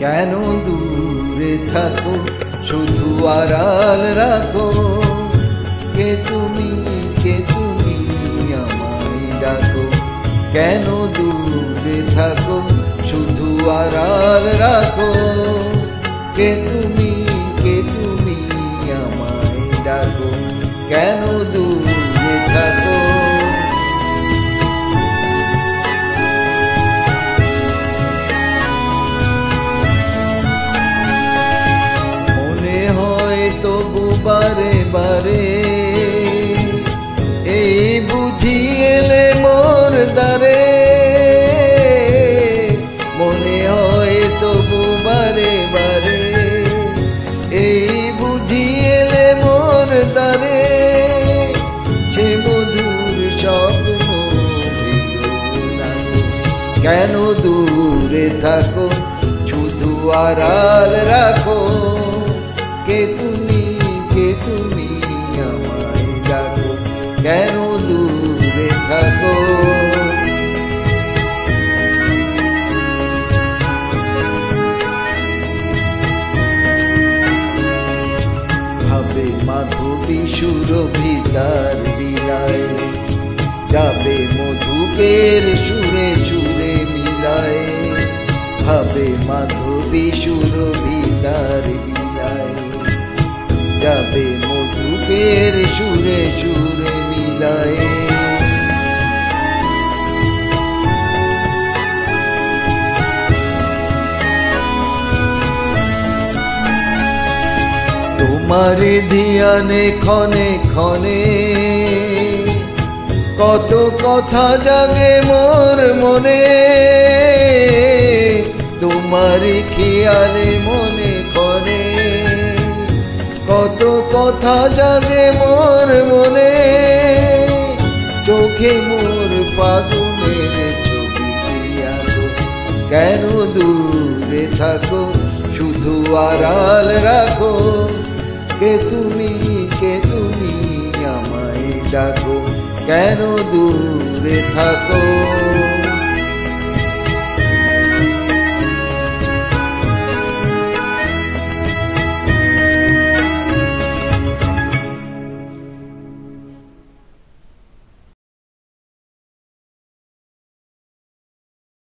কেন দূরে থাকো শুধু আড়াল রাখো, কে তুমি আমায় ডাকো। কেন দূরে থাকো শুধু আড়াল রাখো, কে তুমি আমায় ডাকো। কেন দূরে থাকো। মনে হয় তবু বারে বারে এই বুঝি এলে মোর দ্বারে। মনে হয় তবু বারে বারে এই বুঝি এলে মোর দ্বারে। সে মধুর স্বপ্ন কেন দূরে থাকো শুধু আড়াল রাখো, কে তুমি আমায় ডাকো। কেন দূরে থাকো। ভাবে মাধবী সুরভিতার বিলায়, যাবে মধুকের সুরে সুরে মিলায়। ভাবে মাধবী সুরভিতার বিলায়, যাবে মধুকের সুরে সুরে মিলায়। তোমার ধ্যানে ক্ষণে ক্ষণে কত কথা জাগে মোর মনে। তোমার খেয়ালে মনে করে কত কথা জাগে মোর মনে। চোখে মোর ফাগুনের ছবি আঁকো, কেন দূরে থাকো শুধু আড়াল রাখো, কে তুমি আমায় ডাকো। কেন দূরে থাকো।